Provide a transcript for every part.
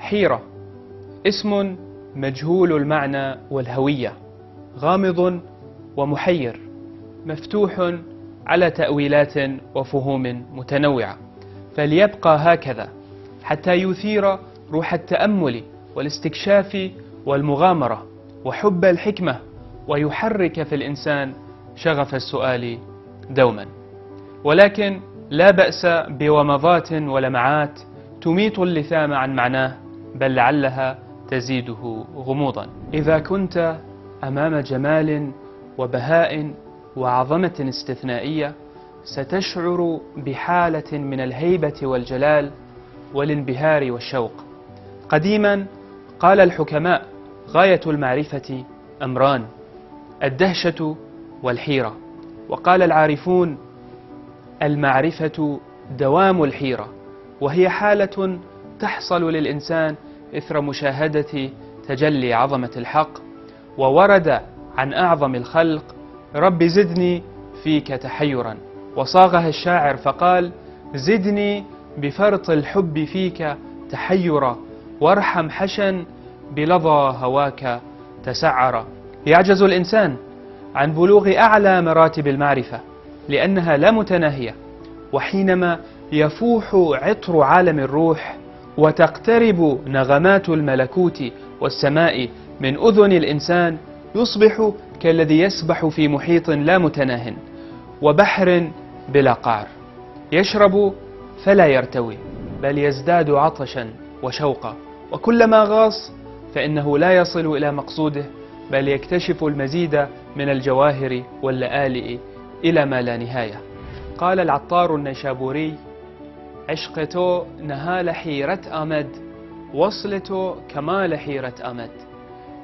حيرة اسم مجهول المعنى والهوية، غامض ومحير، مفتوح على تأويلات وفهوم متنوعة، فليبقى هكذا حتى يثير روح التأمل والاستكشاف والمغامرة وحب الحكمة، ويحرك في الإنسان شغف السؤال دوما. ولكن لا بأس بومضات ولمعات تميط اللثام عن معناه، بل لعلها تزيده غموضا. إذا كنت أمام جمال وبهاء وعظمة استثنائية، ستشعر بحالة من الهيبة والجلال والانبهار والشوق. قديما قال الحكماء: غاية المعرفة أمران، الدهشة والحيرة. وقال العارفون: المعرفة دوام الحيرة، وهي حالة تحصل للإنسان إثر مشاهدة تجلي عظمة الحق. وورد عن أعظم الخلق: رب زدني فيك تحيرا. وصاغها الشاعر فقال: زدني بفرط الحب فيك تحيرا، وارحم حشا بلظى هواك تسعر. يعجز الإنسان عن بلوغ أعلى مراتب المعرفة لأنها لا متناهية، وحينما يفوح عطر عالم الروح وتقترب نغمات الملكوت والسماء من أذن الإنسان، يصبح كالذي يسبح في محيط لا متناه وبحر بلا قعر، يشرب فلا يرتوي، بل يزداد عطشا وشوقا، وكلما غاص فإنه لا يصل إلى مقصوده، بل يكتشف المزيد من الجواهر واللآلئ إلى ما لا نهاية. قال العطار النيشابوري: عشقتو نهال حيرة آمد، وصلتو كمال حيرة آمد.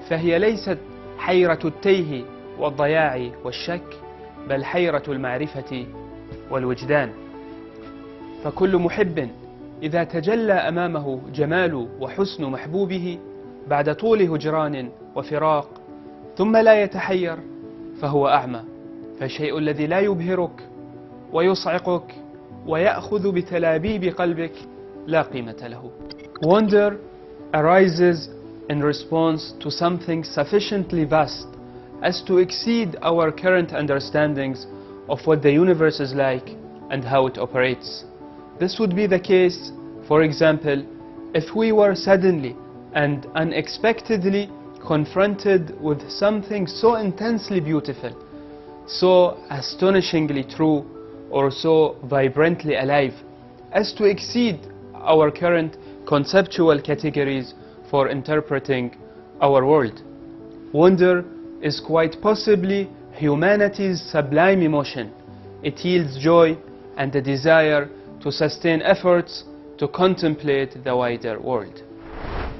فهي ليست حيرة التيه والضياع والشك، بل حيرة المعرفة والوجدان. فكل محب إذا تجلى أمامه جمال وحسن محبوبه بعد طول هجران وفراق ثم لا يتحير فهو أعمى. فالشيء الذي لا يبهرك ويصعقك ويأخذ بتلابيب قلبك لا قيمة له. Wonder arises in response to something sufficiently vast as to exceed our current understandings of what the universe is like and how it operates. This would be the case, for example, if we were suddenly and unexpectedly confronted with something so intensely beautiful, so astonishingly true, or so vibrantly alive as to exceed our current conceptual categories for interpreting our world. Wonder is quite possibly humanity's sublime emotion. It yields joy and a desire to sustain efforts to contemplate the wider world.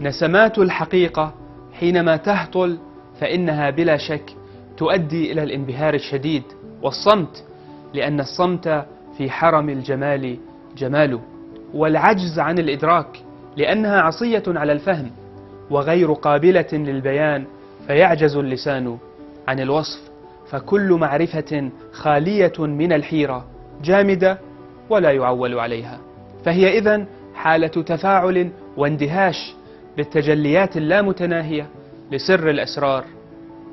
نسمات الحقيقة حينما تهطل فإنها بلا شك تؤدي إلى الانبهار الشديد والصمت، لأن الصمت في حرم الجمال جماله، والعجز عن الإدراك لأنها عصية على الفهم وغير قابلة للبيان، فيعجز اللسان عن الوصف. فكل معرفة خالية من الحيرة جامدة ولا يعول عليها، فهي إذن حالة تفاعل واندهاش بالتجليات اللامتناهية لسر الأسرار،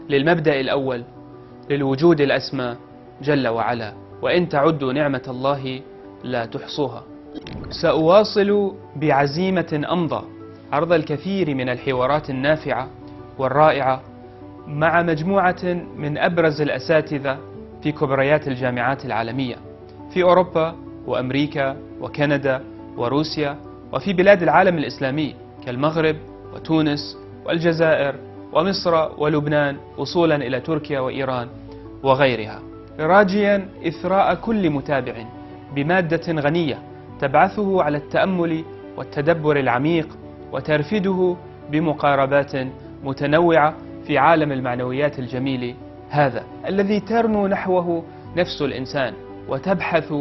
للمبدأ الأول، للوجود الأسمى جل وعلا، وإن تعدوا نعمة الله لا تحصوها. سأواصل بعزيمة أمضى عرض الكثير من الحوارات النافعة والرائعة مع مجموعة من أبرز الأساتذة في كبريات الجامعات العالمية في أوروبا وأمريكا وكندا وروسيا، وفي بلاد العالم الإسلامي كالمغرب وتونس والجزائر ومصر ولبنان، وصولا إلى تركيا وإيران وغيرها، راجيا إثراء كل متابع بمادة غنية تبعثه على التأمل والتدبر العميق، وترفده بمقاربات متنوعة في عالم المعنويات الجميل هذا الذي ترنو نحوه نفس الإنسان وتبحث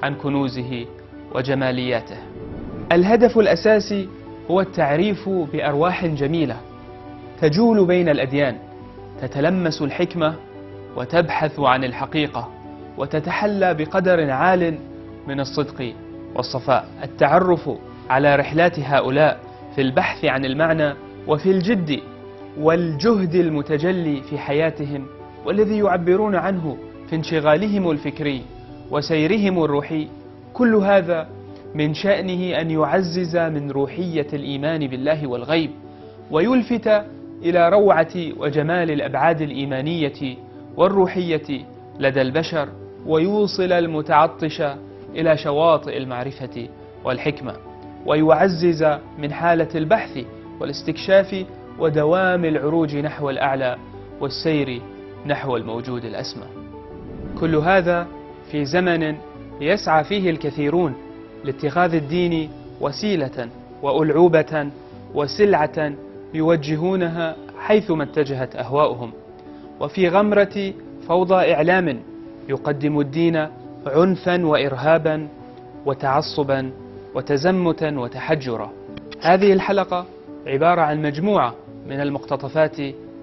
عن كنوزه وجمالياته. الهدف الأساسي هو التعريف بأرواح جميلة تجول بين الأديان، تتلمس الحكمة وتبحث عن الحقيقة، وتتحلى بقدر عال من الصدق والصفاء. التعرف على رحلات هؤلاء في البحث عن المعنى وفي الجد والجهد المتجلي في حياتهم، والذي يعبرون عنه في انشغالهم الفكري وسيرهم الروحي، كل هذا من شأنه أن يعزز من روحية الإيمان بالله والغيب، ويلفت إلى روعة وجمال الأبعاد الإيمانية والروحية لدى البشر، ويوصل المتعطش إلى شواطئ المعرفة والحكمة، ويعزز من حالة البحث والاستكشاف ودوام العروج نحو الأعلى والسير نحو الموجود الأسمى. كل هذا في زمن يسعى فيه الكثيرون لاتخاذ الدين وسيلة وألعوبة وسلعة يوجهونها حيثما اتجهت أهواؤهم، وفي غمرة فوضى إعلام يقدم الدين عنفا وإرهابا وتعصبا وتزمتا وتحجرا. هذه الحلقة عبارة عن مجموعة من المقتطفات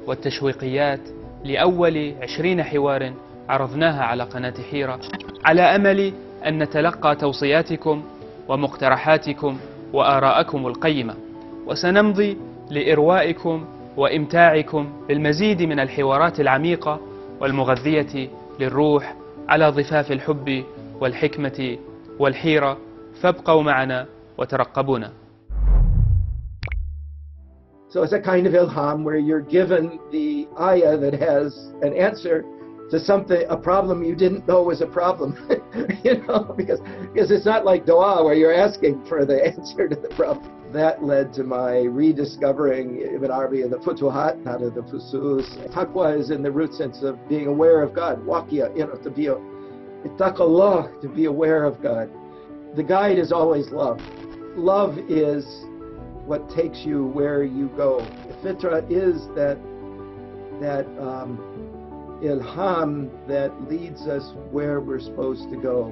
والتشويقيات لأول 20 حوار عرضناها على قناة حيرة، على أمل أن نتلقى توصياتكم ومقترحاتكم وآراءكم القيمة، وسنمضي لإروائكم وإمتاعكم بالمزيد من الحوارات العميقة والمغذية للروح على ضفاف الحب والحكمة والحيرة. فابقوا معنا وترقبونا. So it's a kind of ilham where you're given the ayah that has an answer to something, a problem you didn't know was a problem. because it's not like dua where you're asking for the answer to the problem. That led to my rediscovering Ibn Arabi and the futuhat, not of the fusus. Taqwa is in the root sense of being aware of God. Waqiya, to be ittaqallah, to be aware of God. The guide is always love. Love is what takes you where you go. The fitra is that ilham that leads us where we're supposed to go.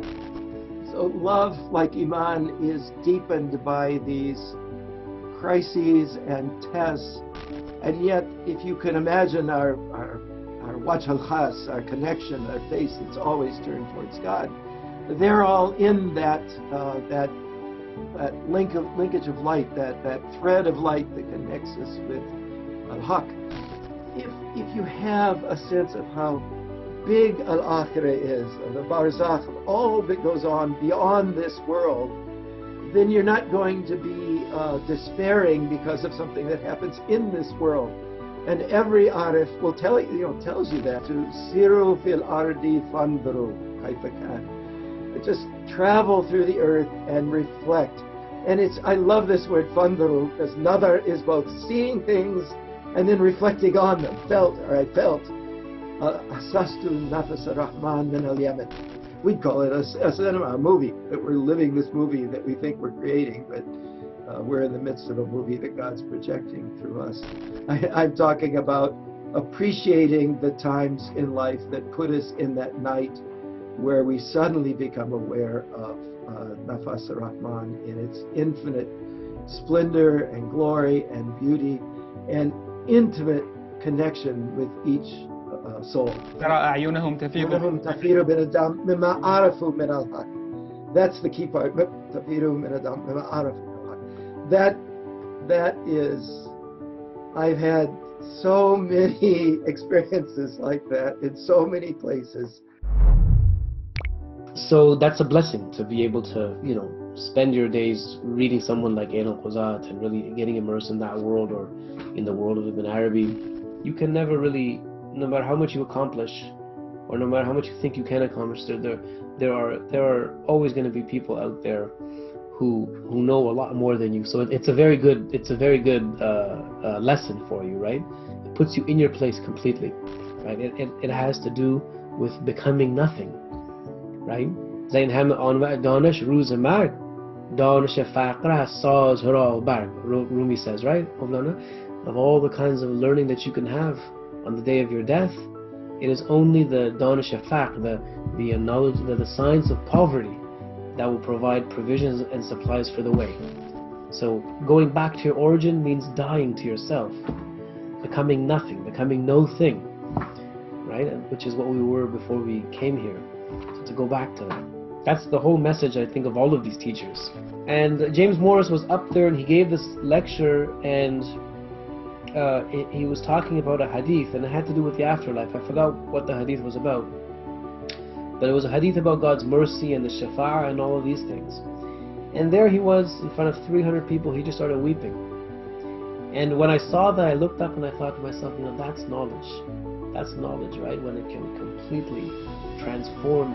So love, like iman, is deepened by these crises and tests. And yet, if you can imagine our wajh al-khas, our connection, our face that's always turned towards God, they're all in that linkage of light, that thread of light that connects us with al-haq. If you have a sense of how big al-akhirah is, of the barzakh, of all that goes on beyond this world, then you're not going to be despairing because of something that happens in this world. And every arif will tells you that, to siru fil ardi fandru kayfa kan. Just travel through the earth and reflect. And I love this word fandru, because nadar is both seeing things and then reflecting on them. I felt asastu nafas ar-Rahman min al-Yemen. We'd call it a cinema, a movie, that we're living this movie that we think we're creating, but we're in the midst of a movie that God's projecting through us. I'm talking about appreciating the times in life that put us in that night where we suddenly become aware of Nafas ar-Rahman in its infinite splendor and glory and beauty and intimate connection with each soul. ترى أعينهم تفيض من الدم مما عرفوا من الحق. That's the key part. تفيض من الدم مما عرفوا من الحق. That is, I've had so many experiences like that in so many places. So that's a blessing to be able to, spend your days reading someone like Quzat and really getting immersed in that world, or in the world of Ibn Arabi. You can never really, no matter how much you accomplish, or no matter how much you think you can accomplish, there are always going to be people out there who know a lot more than you. So it's a very good lesson for you, right? It puts you in your place completely, right? It has to do with becoming nothing, right? Zayn ham on danish ruz marg danish faqra saz hara barg, Rumi says, right? Of all the kinds of learning that you can have on the day of your death, it is only the danish faq, the knowledge, the science of poverty, that will provide provisions and supplies for the way. So going back to your origin means dying to yourself, becoming nothing, becoming no thing, right? Which is what we were before we came here. So to go back to that. That's the whole message, I think, of all of these teachers. And James Morris was up there and he gave this lecture, and he was talking about a hadith, and it had to do with the afterlife. I forgot what the hadith was about, but it was a hadith about God's mercy and the shafa'ah and all of these things. And there he was in front of 300 people. He just started weeping. And when I saw that, I looked up and I thought to myself, you know, that's knowledge. That's knowledge, right? When it can completely transform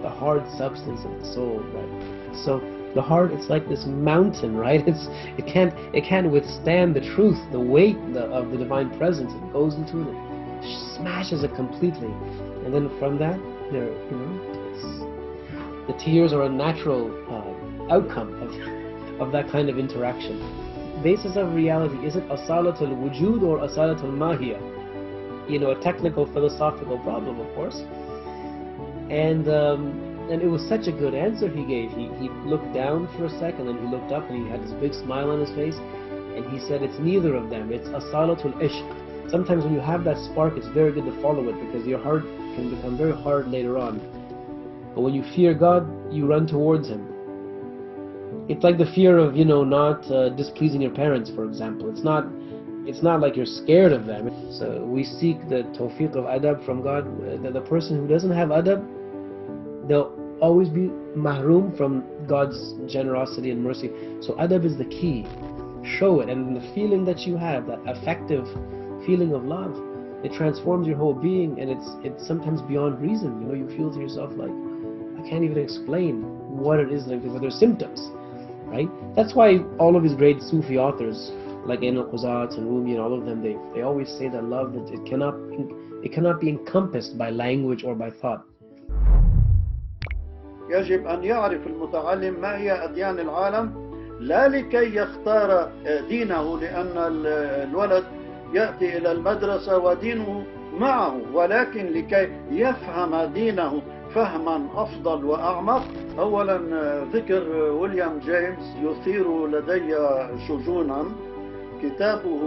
the hard substance of the soul, right? So the heart, it's like this mountain, right? It can't withstand the truth, the weight of the divine presence. It goes into it, it smashes it completely, and then from that, there, you know, the tears are a natural outcome of that kind of interaction. Basis of reality, is it asalatul wujud or asalatul mahiyya? You know, a technical philosophical problem, of course. And it was such a good answer he gave. He looked down for a second, and he looked up, and he had this big smile on his face, and he said, it's neither of them, it's asalatul ishq. Sometimes when you have that spark, it's very good to follow it, because your heart can become very hard later on. But when you fear God, you run towards Him. It's like the fear of, you know, not displeasing your parents, for example. It's not like you're scared of them. So we seek the tawfiq of adab from God. The person who doesn't have adab, they'll always be mahroom from God's generosity and mercy. So adab is the key. Show it, and the feeling that you have, that affective feeling of love, it transforms your whole being, and it's sometimes beyond reason. You know, you feel to yourself like, I can't even explain what it is like, but there's symptoms, right? That's why all of these great Sufi authors, like Quzat and Rumi and all of them, they always say that love, that it cannot be encompassed by language or by thought. يجب أن يعرف المتعلم ما هي أديان العالم، لا لكي يختار دينه، لأن الولد يأتي إلى المدرسة ودينه معه، ولكن لكي يفهم دينه فهما أفضل وأعمق. أولا ذكر ويليام جيمس يثير لدي شجونا. كتابه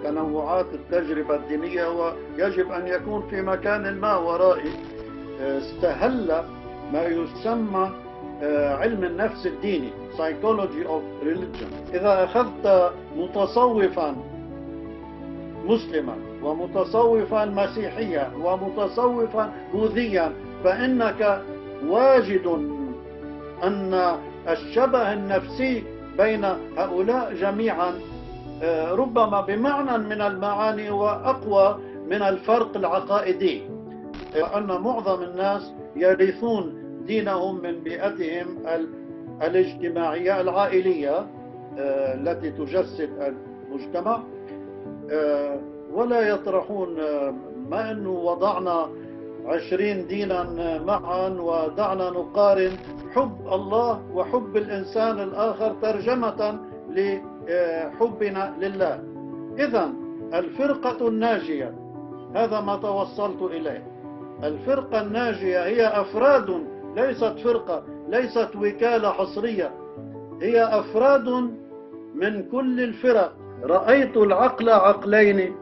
تنوعات التجربة الدينية هو يجب أن يكون في مكان ما ورائي. استهل ما يسمى علم النفس الديني Psychology of Religion. إذا أخذت متصوفا مسلما ومتصوفا مسيحيا ومتصوفا بوذيا، فإنك واجد أن الشبه النفسي بين هؤلاء جميعا ربما بمعنى من المعاني وأقوى من الفرق العقائدي، أن معظم الناس يرثون دينهم من بيئتهم الاجتماعية العائلية التي تجسد المجتمع، ولا يطرحون ما أنه وضعنا 20 دينا معا ودعنا نقارن حب الله وحب الإنسان الآخر ترجمة لحبنا لله. إذن الفرقة الناجية، هذا ما توصلت إليه. الفرقة الناجية هي أفراد، ليست فرقة، ليست وكالة حصرية، هي أفراد من كل الفرق. رأيت العقل عقلين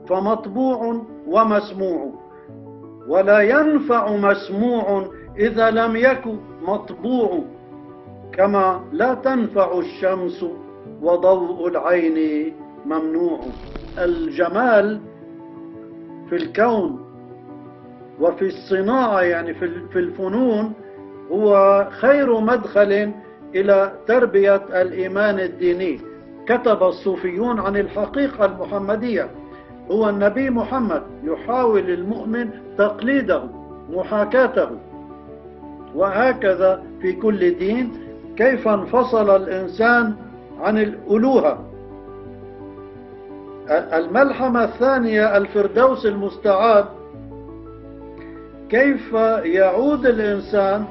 فمطبوع ومسموع، ولا ينفع مسموع إذا لم يكن مطبوع، كما لا تنفع الشمس وضوء العين ممنوع. الجمال في الكون وفي الصناعة، يعني في الفنون، هو خير مدخل إلى تربية الإيمان الديني. كتب الصوفيون عن الحقيقة المحمدية، هو النبي محمد، يحاول المؤمن تقليده محاكاته. وهكذا في كل دين، كيف انفصل الإنسان عن الألوهة. الملحمة الثانية الفردوس المستعاد، كيف يعود الإنسان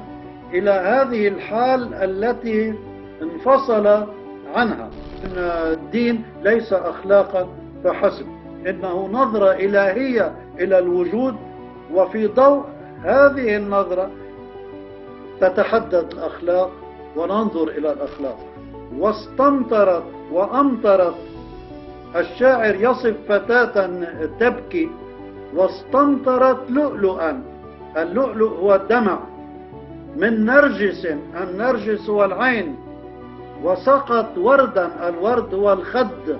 إلى هذه الحال التي انفصل عنها. إن الدين ليس أخلاقا فحسب، إنه نظرة إلهية إلى الوجود، وفي ضوء هذه النظرة تتحدد الأخلاق وننظر إلى الأخلاق. واستمطرت وأمطرت، الشاعر يصف فتاة تبكي واستمطرت لؤلؤا. اللؤلؤ هو الدمع، من نرجس، النرجس هو العين، وسقط وردا، الورد هو الخد،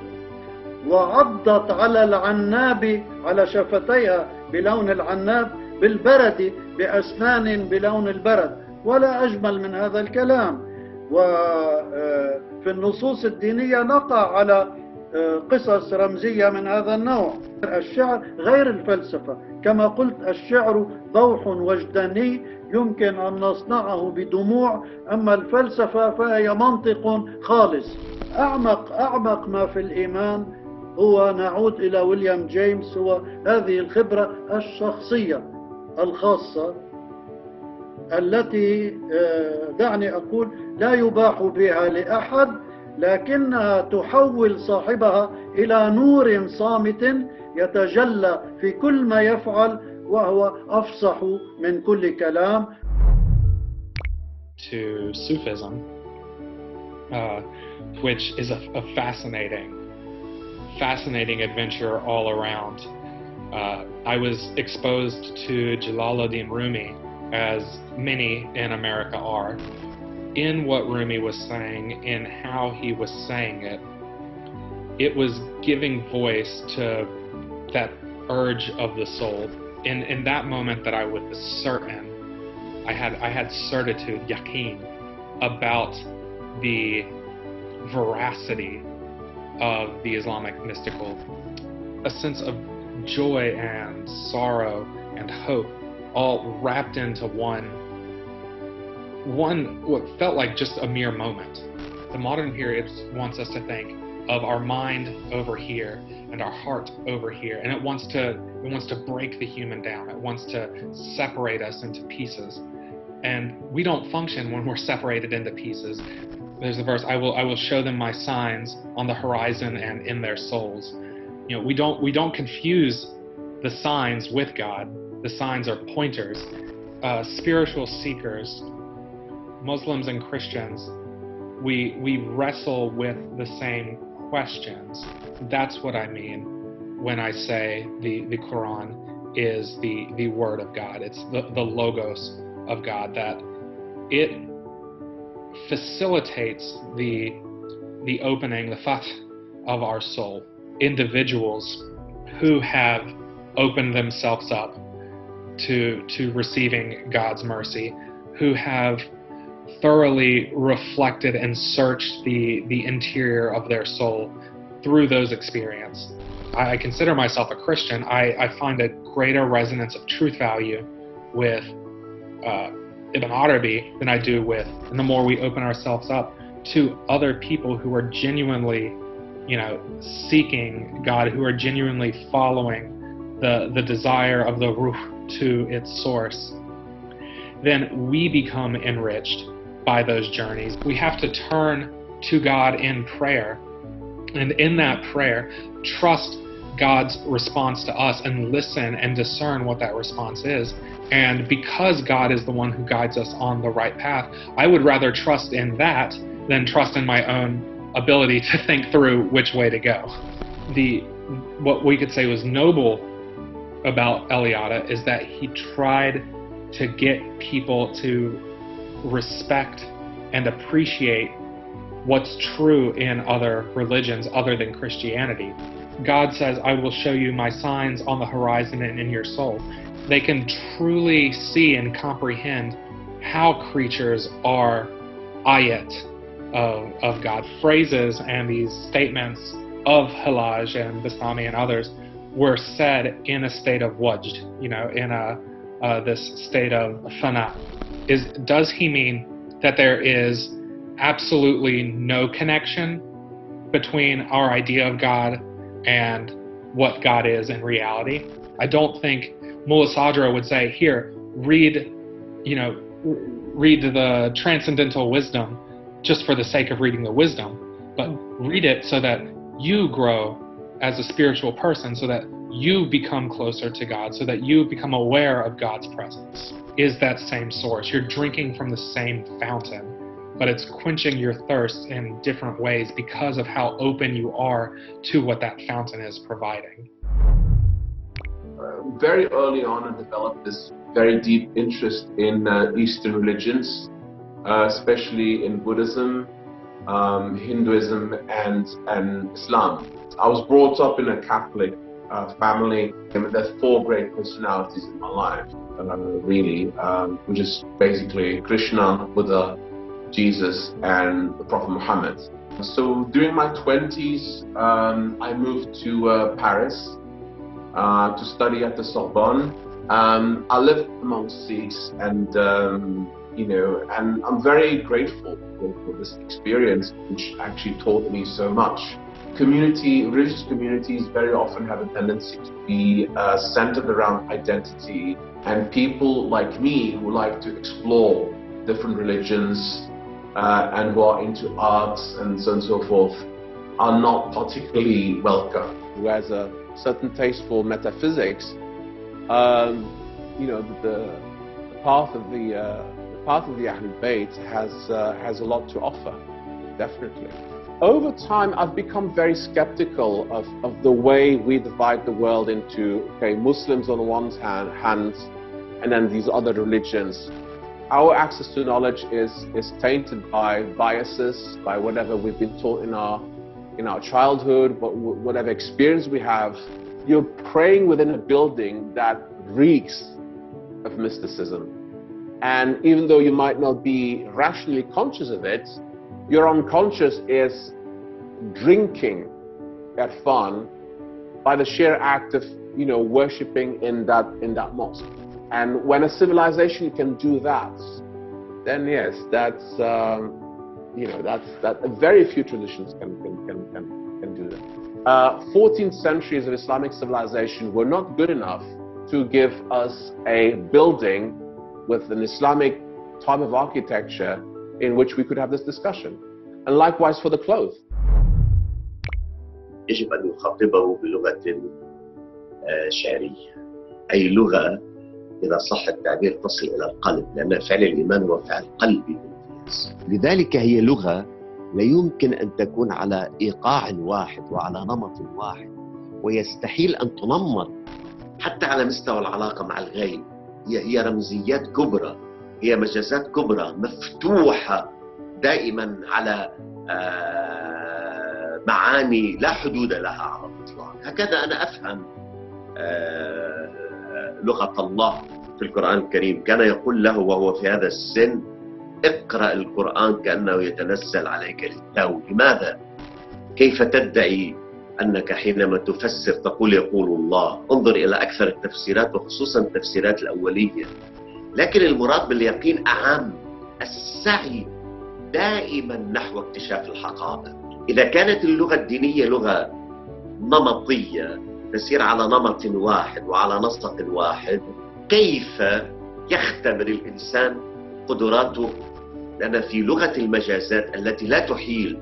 وعضت على العناب، على شفتيها بلون العناب، بالبرد، بأسنان بلون البرد. ولا أجمل من هذا الكلام. وفي النصوص الدينية نقع على قصص رمزية من هذا النوع. الشعر غير الفلسفة، كما قلت الشعر ضوح وجداني يمكن أن نصنعه بدموع، أما الفلسفة فهي منطق خالص. أعمق ما في الإيمان هو، نعود إلى ويليام جيمس، هو هذه الخبرة الشخصية الخاصة التي دعني أقول لا يباح بها لأحد، لكنها تحول صاحبها إلى نور صامت يتجلى في كل ما يفعل، وهو أفصح من كل كلام. To Sufism, which is a fascinating adventure all around. I was exposed to Jalaluddin Rumi, as many in America are, in what Rumi was saying, in how he was saying it. It was giving voice to that urge of the soul. In that moment that I was certain, I had certitude, yaqeen, about the veracity of the Islamic mystical, a sense of joy and sorrow and hope, all wrapped into one what felt like just a mere moment. The modern period wants us to think of our mind over here and our heart over here, and it wants to break the human down. It wants to separate us into pieces, and we don't function when we're separated into pieces. There's a verse, I will show them my signs on the horizon and in their souls. You know, we don't confuse the signs with God. The signs are pointers. Spiritual seekers, Muslims and Christians, we wrestle with the same questions. That's what I mean when I say the Quran is the word of God. It's the logos of God, that it facilitates the opening, the fath of our soul. Individuals who have opened themselves up to receiving God's mercy, who have thoroughly reflected and searched the interior of their soul through those experiences. I consider myself a Christian. I find a greater resonance of truth value with Ibn Arabi than I do with, and the more we open ourselves up to other people who are genuinely, seeking God, who are genuinely following the desire of the ruh to its source, then we become enriched by those journeys. We have to turn to God in prayer, and in that prayer, trust God's response to us and listen and discern what that response is. And because God is the one who guides us on the right path, I would rather trust in that than trust in my own ability to think through which way to go. What we could say was noble about Eliada is that he tried to get people to respect and appreciate what's true in other religions other than Christianity. God says, I will show you my signs on the horizon and in your soul. They can truly see and comprehend how creatures are ayat of God. Phrases and these statements of Halaj and Bastami and others were said in a state of wajd, in this state of fana. Does he mean that there is absolutely no connection between our idea of God and what God is in reality? I don't think Mullah Sadra would say, here, read the transcendental wisdom just for the sake of reading the wisdom, but read it so that you grow as a spiritual person, so that you become closer to God, so that you become aware of God's presence. Is that same source. You're drinking from the same fountain, but it's quenching your thirst in different ways because of how open you are to what that fountain is providing. Very early on, I developed this very deep interest in Eastern religions, especially in Buddhism, Hinduism, and Islam. I was brought up in a Catholic family, and there's four great personalities in my life, really, which is basically Krishna, Buddha, Jesus, and the Prophet Muhammad. So during my 20s, I moved to Paris to study at the Sorbonne. I lived amongst Sikhs, and and I'm very grateful for this experience, which actually taught me so much. Religious communities very often have a tendency to be centered around identity, and people like me who like to explore different religions and who are into arts and so on and so forth are not particularly welcome. Who has a certain taste for metaphysics, the path of the Ahlul Bayt has a lot to offer, definitely. Over time, I've become very skeptical of the way we divide the world into, Muslims on one hand, and then these other religions. Our access to knowledge is tainted by biases, by whatever we've been taught in our childhood, but whatever experience we have. You're praying within a building that reeks of mysticism. And even though you might not be rationally conscious of it, your unconscious is drinking at fun by the sheer act of, worshipping in that mosque. And when a civilization can do that, then yes, that's very few traditions can do that. 14 centuries of Islamic civilization were not good enough to give us a building with an Islamic type of architecture in which we could have this discussion. And likewise for the clothes. يجب أن يخاطبه بلغة شعرية، أي لغة إذا صح التعبير تصل إلى القلب، لأن فعل الإيمان هو فعل قلبي بامتياز. لذلك هي لغة لا يمكن أن تكون على إيقاع واحد وعلى نمط واحد، ويستحيل أن تنمط حتى على مستوى العلاقة مع الغير. هي رمزيات كبرى، هي مجازات كبرى مفتوحة دائما على معاني لا حدود لها على الإطلاق. هكذا أنا أفهم لغة الله في القرآن الكريم. كان يقول له وهو في هذا السن: اقرأ القرآن كأنه يتنزل عليك للتو. لماذا؟ كيف تدعي أنك حينما تفسر تقول يقول الله؟ انظر إلى أكثر التفسيرات وخصوصا التفسيرات الأولية. لكن المراد باليقين أعم، السعي دائما نحو اكتشاف الحقائق. إذا كانت اللغة الدينية لغة نمطية تسير على نمط واحد وعلى نسق واحد، كيف يختبر الإنسان قدراته؟ لأن في لغة المجازات التي لا تحيل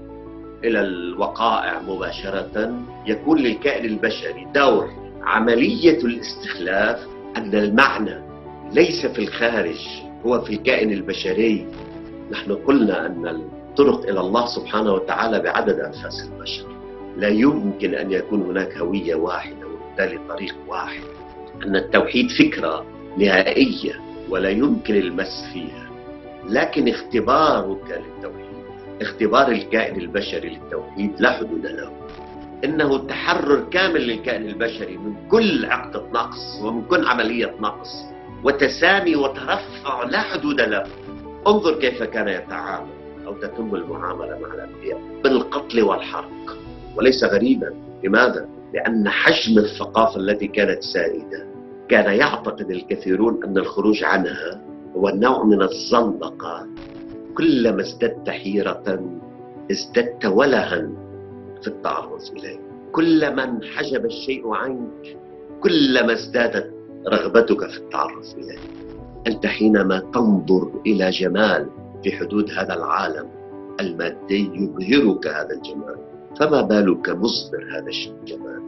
إلى الوقائع مباشرة يكون للكائن البشري دور. عملية الاستخلاف أن المعنى ليس في الخارج، هو في الكائن البشري. نحن قلنا أن الطرق إلى الله سبحانه وتعالى بعدد أنفاس البشر، لا يمكن أن يكون هناك هوية واحدة وبالتالي طريق واحد. أن التوحيد فكرة نهائية ولا يمكن المس فيها، لكن اختبارك للتوحيد، اختبار الكائن البشري للتوحيد لا حدود له. إنه تحرر كامل للكائن البشري من كل عقدة نقص ومن كل عملية نقص، وتسامي وترفع لا حدود له. انظر كيف كان يتعامل أو تتم المعاملة مع الأنبياء بالقتل والحرق، وليس غريبا. لماذا؟ لأن حجم الثقافة التي كانت سائدة كان يعتقد الكثيرون أن الخروج عنها هو نوع من الزندقة. كلما ازددت حيرة ازددت ولها في التعرض إليه، كلما انحجب الشيء عنك كلما ازدادت رغبتك في التعرض إليه. أنت حينما تنظر إلى جمال في حدود هذا العالم المادي يبهرك هذا الجمال، فما بالك مصدر هذا الجمال؟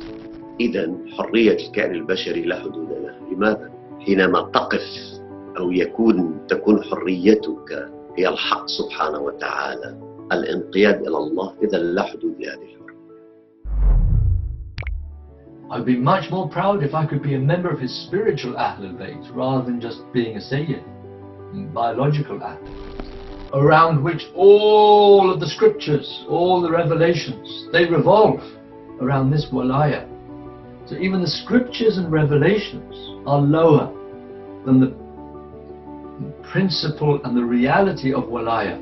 إذا حرية الكائن البشري لا حدود له. لماذا؟ حينما تقف أو تكون حريتك هي الحق سبحانه وتعالى، الانقياد إلى الله، إذا لا حدود لهذه الحرية. I'd be much more proud if I could be a member of his spiritual Ahl al-Bayt rather than just being a Sayyid, biological Ahl, around which all of the scriptures, all the revelations, they revolve around this walaya. So even the scriptures and revelations are lower than the principle and the reality of walaya.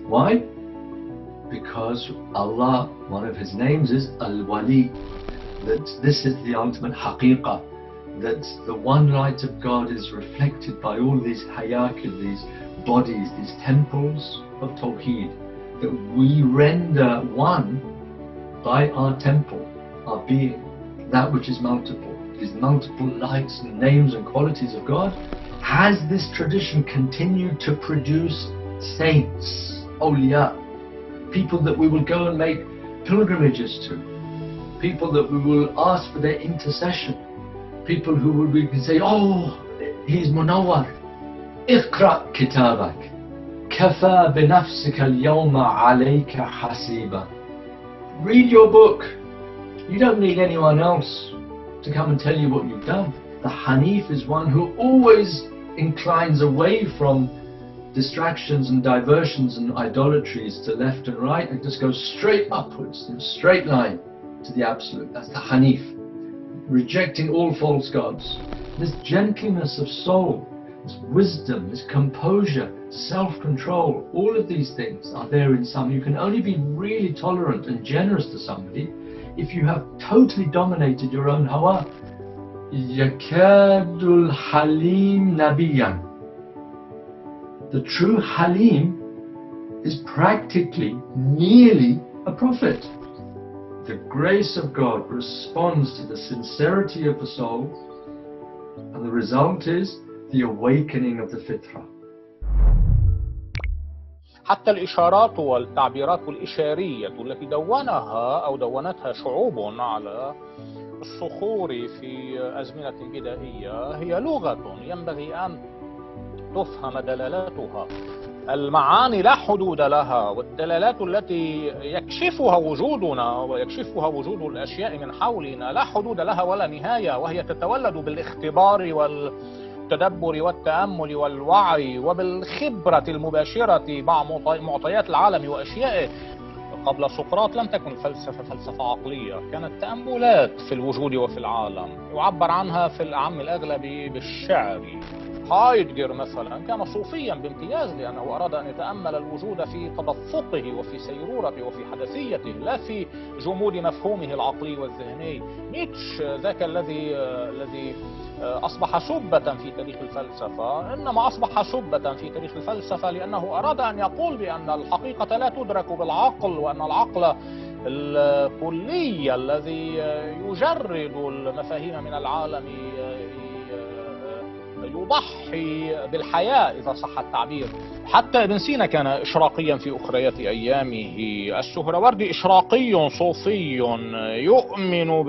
Why? Because Allah, one of his names is Al-Wali, that this is the ultimate haqiqah, that the one light of God is reflected by all these hayakil, these bodies, these temples of Tawheed, that we render one by our temple, our being, that which is multiple, these multiple lights and names and qualities of God. Has this tradition continued to produce saints, awliya, people that we will go and make pilgrimages to, people that we will ask for their intercession, people who we can say, oh, he's munawwar. اقرأ كتابك كفى بنفسك اليوم عليك حسيبا. Read your book. You don't need anyone else to come and tell you what you've done. The Hanif is one who always inclines away from distractions and diversions and idolatries to left and right, and just goes straight upwards in a straight line to the absolute. That's the Hanif, rejecting all false gods. This gentleness of soul, this wisdom, this composure, self-control, all of these things are there in some. You can only be really tolerant and generous to somebody if you have totally dominated your own hawa. Yakadul Halim Nabiyan. The true Halim is practically nearly a prophet. The grace of God responds to the sincerity of the soul, and the result is the awakening of the fitrah. حتى الإشارات والتعبيرات الإشارية التي دونها أو دونتها شعوب على الصخور في أزمنة بدائية هي لغة ينبغي أن تفهم دلالاتها. المعاني لا حدود لها، والدلالات التي يكشفها وجودنا ويكشفها وجود الأشياء من حولنا لا حدود لها ولا نهاية، وهي تتولد بالاختبار والتدبر والتأمل والوعي وبالخبرة المباشرة مع معطيات العالم وأشيائه. قبل سقراط لم تكن الفلسفة فلسفة عقلية، كانت تأملات في الوجود وفي العالم، يعبر عنها في الأعم الأغلب بالشعر. هايدجر مثلا كان صوفيا بامتياز، لأنه أراد أن يتأمل الوجود في تدفقه وفي سيرورته وفي حدثيته، لا في جمود مفهومه العقلي والذهني. نيتش ذاك الذي أصبح سبة في تاريخ الفلسفة، إنما أصبح سبة في تاريخ الفلسفة لأنه أراد أن يقول بأن الحقيقة لا تدرك بالعقل، وأن العقل الكلي الذي يجرد المفاهيم من العالم يضحي بالحياة إذا صح التعبير. حتى ابن سينا كان إشراقيا في أخريات أيامه. السهروردي إشراقي صوفي يؤمن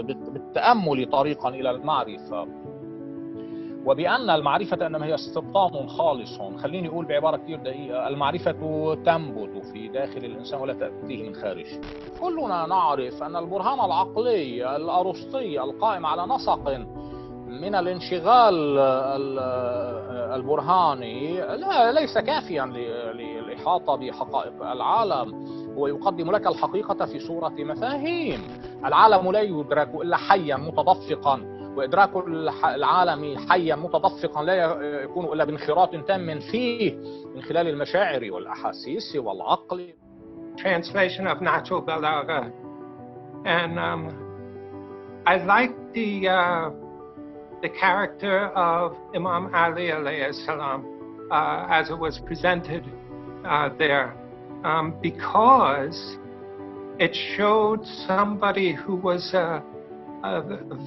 بالتأمل طريقا إلى المعرفة، وبأن المعرفة إنما هي استبطان خالص. خليني أقول بعبارة كثير دقيقة، المعرفة تنبت في داخل الإنسان ولا تأتيه من خارج. كلنا نعرف أن البرهان العقلي الأرسطي القائم على نسق من الانشغال البرهاني ليس كافيا للإحاطة بحقائق العالم. هو يقدم لك الحقيقة في صورة مفاهيم. العالم لا يدرك إلا حيا متدفقا، وإدراك العالم حيا متدفقا لا يكون إلا بانخراط تام فيه من خلال المشاعر والأحاسيس والعقل. Translation of Nacho Balaga, and I like the character of Imam Ali alayhi salam as it was presented there, because it showed somebody who was a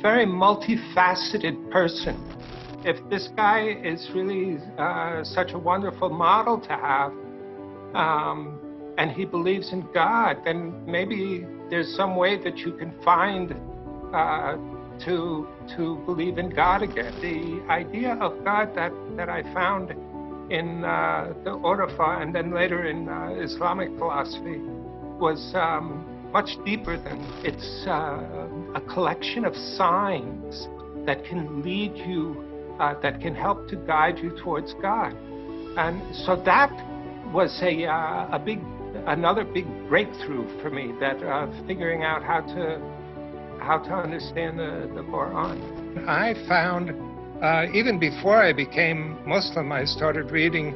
very multifaceted person. If this guy is really such a wonderful model to have, and he believes in God, then maybe there's some way that you can find to believe in God again. The idea of God that I found in the Urafa and then later in Islamic philosophy was much deeper than it's a collection of signs that can lead you, that can help to guide you towards God. And so that was another big breakthrough for me, that figuring out how to understand the Quran. I found, even before I became Muslim, I started reading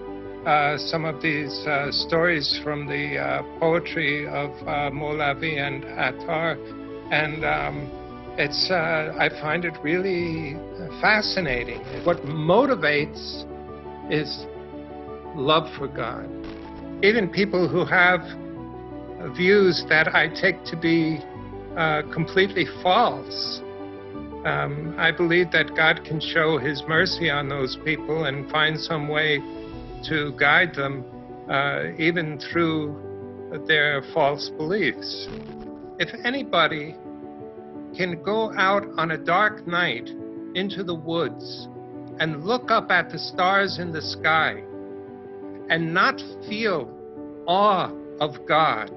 some of these stories from the poetry of Molavi and Attar, and I find it really fascinating. What motivates is love for God. Even people who have views that I take to be completely false, I believe that God can show His mercy on those people and find some way to guide them even through their false beliefs. If anybody can go out on a dark night into the woods and look up at the stars in the sky and not feel awe of God,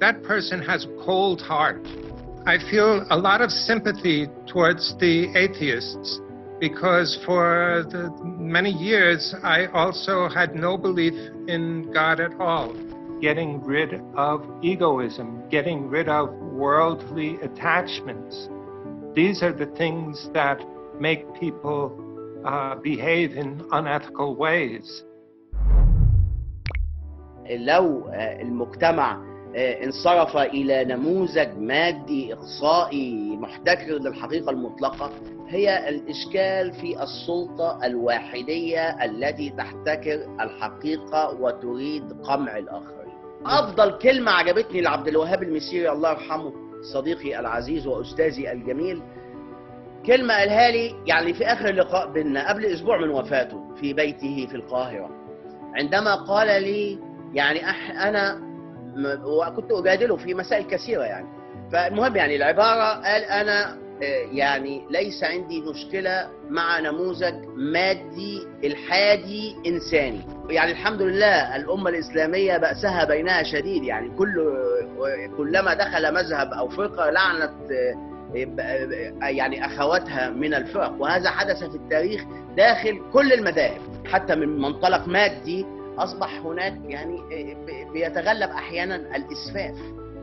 that person has a cold heart. I feel a lot of sympathy towards the atheists, because for many years I also had no belief in God at all. Getting rid of egoism, getting rid of worldly attachments. These are the things that make people behave in unethical ways. لو المجتمع انصرف إلى نموذج مادي إقصائي محتكر للحقيقة المطلقة، هي الإشكال في السلطة الواحدية التي تحتكر الحقيقة وتريد قمع الآخرين. أفضل كلمة عجبتني لعبد الوهاب المسيري الله يرحمه، صديقي العزيز وأستاذي الجميل، كلمة قالها لي يعني في آخر اللقاء بيننا قبل أسبوع من وفاته في بيته في القاهرة، عندما قال لي يعني أنا وكنت أجادله في مسائل كثيرة يعني، فالمهم يعني العبارة قال أنا يعني ليس عندي مشكلة مع نموذج مادي إلحادي إنساني. يعني الحمد لله الأمة الإسلامية بأسها بينها شديد، يعني كلما دخل مذهب أو فرقة لعنت يعني أخواتها من الفرق، وهذا حدث في التاريخ داخل كل المذاهب. حتى من منطلق مادي أصبح هناك يعني بيتغلب أحيانا الإسفاف،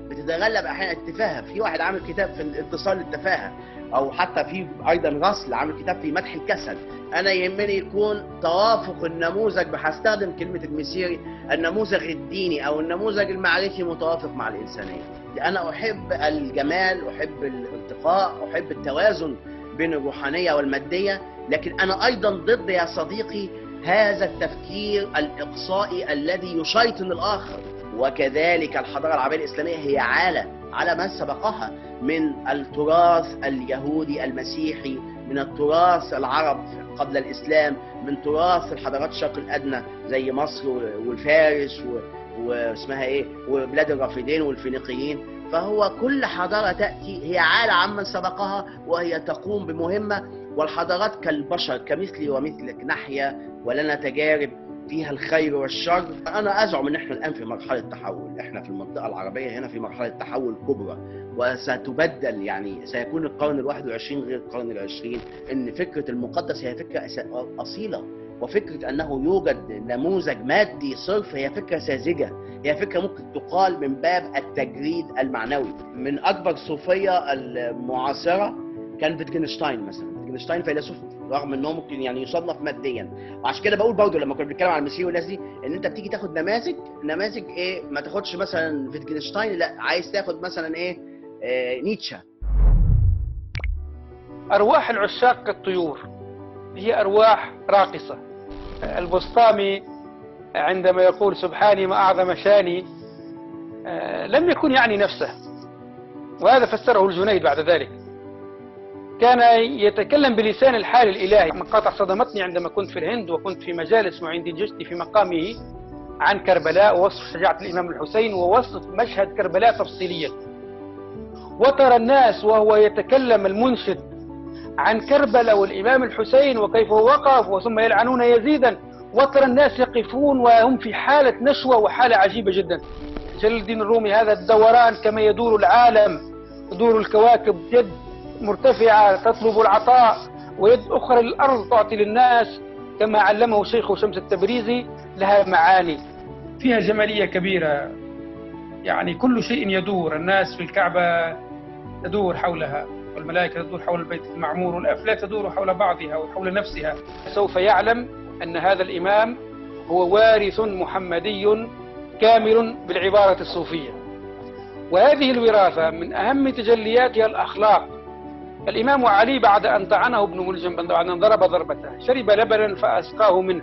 بتتغلب أحيانا التفاهة. في واحد عامل كتاب في الانتصار للتفاهة، أو حتى في أيضا غسل عامل كتاب في مدح الكسل. أنا يهمني يكون توافق النموذج، بهستخدم كلمة المسيري، النموذج الديني أو النموذج المعرفي متوافق مع الإنسانية. أنا أحب الجمال، أحب الارتقاء، أحب التوازن بين الروحانية والمادية، لكن أنا أيضا ضد يا صديقي هذا التفكير الإقصائي الذي يشيطن الآخر. وكذلك الحضارة العربية الإسلامية هي على من سبقها من التراث اليهودي المسيحي، من التراث العرب قبل الإسلام، من تراث الحضارات الشرق الأدنى زي مصر والفارس واسمها إيه وبلاد الرافدين والفينيقيين. فهو كل حضارة تأتي هي عالة عمن سبقها، وهي تقوم بمهمة. والحضارات كالبشر كمثلي ومثلك نحيا ولنا تجارب فيها الخير والشر. أنا أزعم أن احنا الآن في مرحلة تحول، احنا في المنطقة العربية هنا في مرحلة تحول كبرى، وستبدل يعني سيكون القرن 21 غير القرن 20. إن فكرة المقدس هي فكرة أصيلة، وفكرة أنه يوجد نموذج مادي صرف هي فكرة ساذجة، هي فكرة ممكن تقال من باب التجريد المعنوي. من أكبر الصوفية المعاصرة كان فيتجنشتاين مثلا. فيتجنشتاين فيلسوف رغم انه ممكن يعني يصنف ماديا، وعشان كده بقول برضه لما كنا بنتكلم عن المسيحيه والناس دي ان انت بتيجي تاخد نماذج ايه، ما تاخدش مثلا فيتجنشتاين، لا عايز تاخد مثلا ايه نيتشه. ارواح العشاق كالطيور، هي ارواح راقصه. البسطامي عندما يقول سبحاني ما اعظم شاني لم يكن يعني نفسه، وهذا فسره الجنيد بعد ذلك. كان يتكلم بلسان الحال الإلهي. مقاطع صدمتني عندما كنت في الهند وكنت في مجالس معين جشتي في مقامه عن كربلاء، ووصف شجاعة الإمام الحسين ووصف مشهد كربلاء تفصيليا، وترى الناس وهو يتكلم المنشد عن كربلاء والإمام الحسين وكيف هو وقف وثم يلعنون يزيدا، وترى الناس يقفون وهم في حالة نشوة وحالة عجيبة جدا. جلال الدين الرومي هذا الدوران كما يدور العالم، تدور الكواكب، يد مرتفعة تطلب العطاء ويد أخرى للأرض تعطي للناس، كما علمه شيخ شمس التبريزي، لها معاني فيها جمالية كبيرة. يعني كل شيء يدور، الناس في الكعبة تدور حولها، والملائكة تدور حول البيت المعمور، والأفلاك تدور حول بعضها وحول نفسها. سوف يعلم أن هذا الإمام هو وارث محمدي كامل بالعبارة الصوفية، وهذه الوراثة من أهم تجلياتها الأخلاق. الإمام علي بعد أن طعنه ابن ملجم، بعد أن ضرب ضربته، شرب لبنا فأسقاه منه.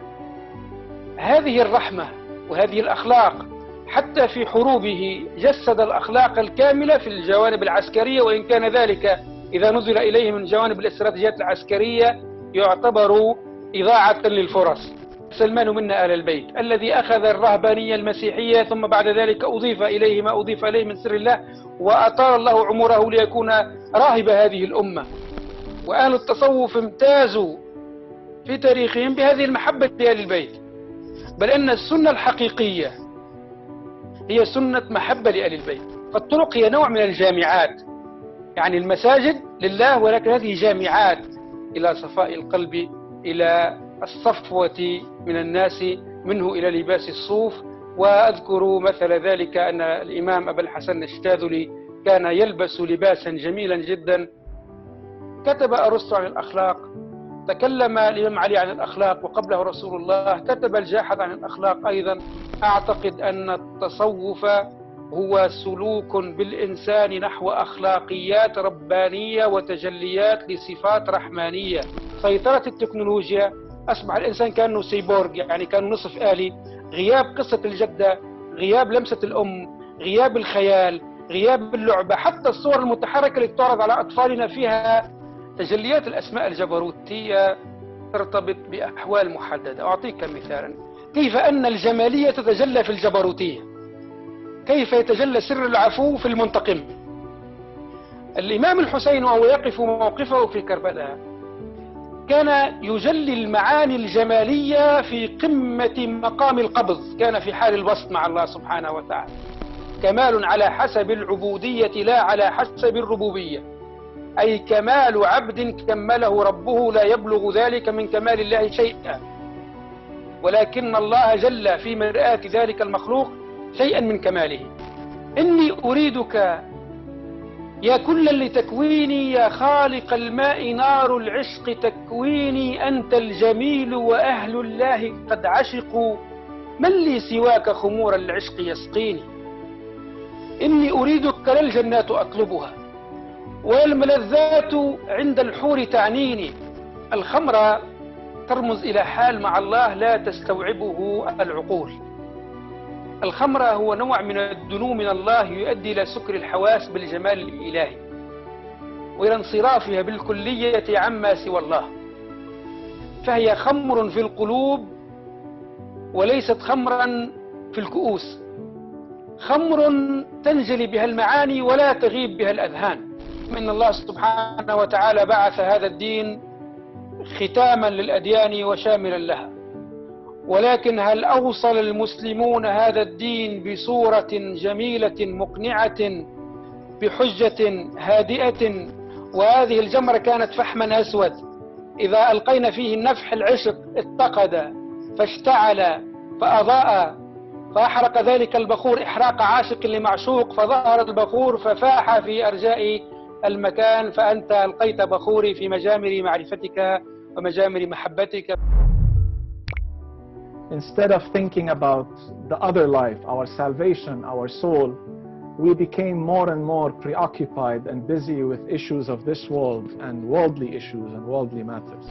هذه الرحمة وهذه الأخلاق، حتى في حروبه جسد الأخلاق الكاملة في الجوانب العسكرية، وإن كان ذلك إذا نظر إليه من جوانب الاستراتيجيات العسكرية يعتبر إضاعة للفرص. سلمان منا آل البيت الذي أخذ الرهبانية المسيحية، ثم بعد ذلك أضيف إليه ما أضيف إليه من سر الله، وأطال الله عمره ليكون راهب هذه الأمة. وأهل التصوف امتازوا في تاريخهم بهذه المحبة لآل البيت، بل أن السنة الحقيقية هي سنة محبة لآل البيت. فالطرق هي نوع من الجامعات، يعني المساجد لله، ولكن هذه جامعات إلى صفاء القلب، إلى الصفوة من الناس، منه إلى لباس الصوف. وأذكر مثل ذلك أن الإمام أبا الحسن الشاذلي كان يلبس لباسا جميلا جدا. كتب أرسطو عن الأخلاق، تكلم الإمام علي عن الأخلاق، وقبله رسول الله كتب الجاحظ عن الأخلاق أيضا. أعتقد أن التصوف هو سلوك بالإنسان نحو أخلاقيات ربانية وتجليات لصفات رحمانية. سيطرة التكنولوجيا، أصبح الإنسان كأنه سيبورغ، يعني كأنه نصف آلي. غياب قصة الجدة، غياب لمسة الأم، غياب الخيال، غياب اللعبة، حتى الصور المتحركة اللي تعرض على أطفالنا فيها تجليات الأسماء الجبروتية ترتبط بأحوال محددة. أعطيك مثالا، كيف أن الجمالية تتجلى في الجبروتية، كيف يتجلى سر العفو في المنتقم. الإمام الحسين وهو يقف موقفه في كربلاء كان يجلي المعاني الجمالية في قمة مقام القبض، كان في حال الوسط مع الله سبحانه وتعالى. كمال على حسب العبودية لا على حسب الربوبية، أي كمال عبد كمله ربه لا يبلغ ذلك من كمال الله شيئا، ولكن الله جل في مرآة ذلك المخلوق شيئا من كماله. إني أريدك يا كلا لتكويني، يا خالق الماء نار العشق تكويني، أنت الجميل وأهل الله قد عشقوا، من لي سواك خمور العشق يسقيني. إني أريدك لا الجنات أطلبها، والملذات عند الحور تعنيني. الخمر ترمز إلى حال مع الله لا تستوعبه العقول. الخمر هو نوع من الدنو من الله يؤدي إلى سكر الحواس بالجمال الإلهي وإلى انصرافها بالكلية عما سوى الله، فهي خمر في القلوب وليست خمرا في الكؤوس، خمر تنجلي بها المعاني ولا تغيب بها الأذهان. إن الله سبحانه وتعالى بعث هذا الدين ختاما للأديان وشاملا لها، ولكن هل أوصل المسلمون هذا الدين بصورة جميلة مقنعة بحجة هادئة؟ وهذه الجمرة كانت فحما أسود، إذا ألقينا فيه النفح العشق اتقد فاشتعل فأضاء، فأحرق ذلك البخور إحراق عاشق لمعشوق، فظهر البخور ففاح في أرجاء المكان، فأنت ألقيت بخوري في مجامر معرفتك ومجامر محبتك. Instead of thinking about the other life, our salvation, our soul, we became more and more preoccupied and busy with issues of this world and worldly issues and worldly matters.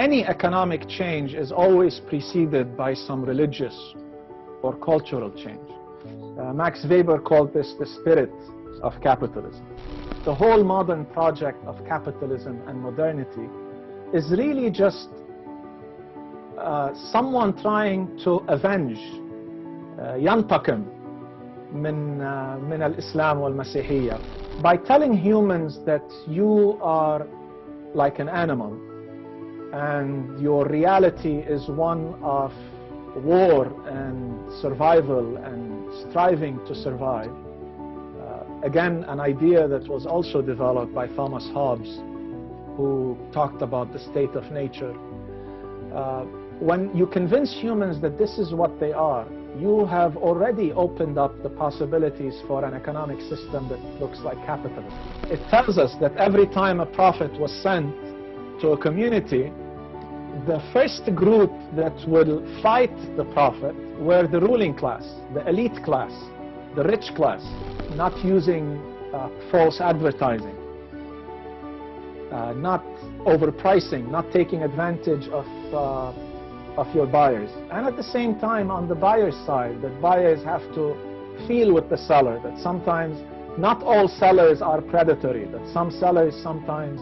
Any economic change is always preceded by some religious or cultural change. Max Weber called this the spirit of capitalism. The whole modern project of capitalism and modernity is really just someone trying to avenge ينتقم من الإسلام والمسيحية by telling humans that you are like an animal and your reality is one of war and survival and striving to survive. Again, an idea that was also developed by Thomas Hobbes, who talked about the state of nature. When you convince humans that this is what they are, you have already opened up the possibilities for an economic system that looks like capitalism. It tells us that every time a prophet was sent to a community, the first group that will fight the prophet were the ruling class, the elite class, the rich class, not using false advertising, not overpricing, not taking advantage of your buyers. And at the same time, on the buyer's side, that buyers have to feel with the seller, that sometimes not all sellers are predatory, that some sellers sometimes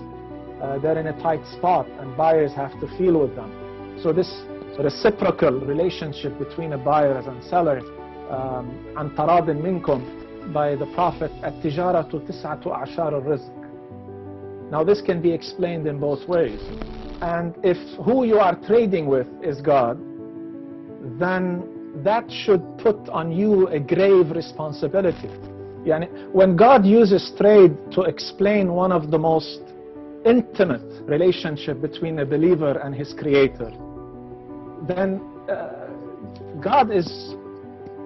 they're in a tight spot and buyers have to feel with them. So this reciprocal relationship between a buyer and seller, عن تراض منكم, by the Prophet, التجارة تسعة أعشار الرزق. Now this can be explained in both ways. And if who you are trading with is God, then that should put on you a grave responsibility. When God uses trade to explain one of the most intimate relationship between a believer and his creator, then God is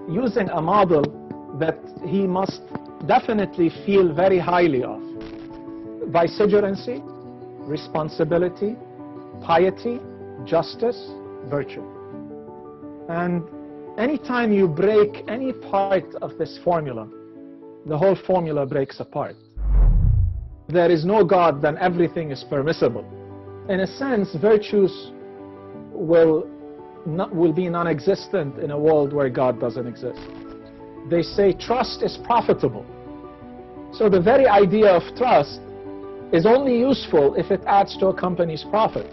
using a model that he must definitely feel very highly of. Vicegerency, responsibility, piety, justice, virtue. And anytime you break any part of this formula, the whole formula breaks apart. There is no God, then everything is permissible. In a sense, virtues will be non-existent in a world where God doesn't exist. They say trust is profitable. So the very idea of trust is only useful if it adds to a company's profit.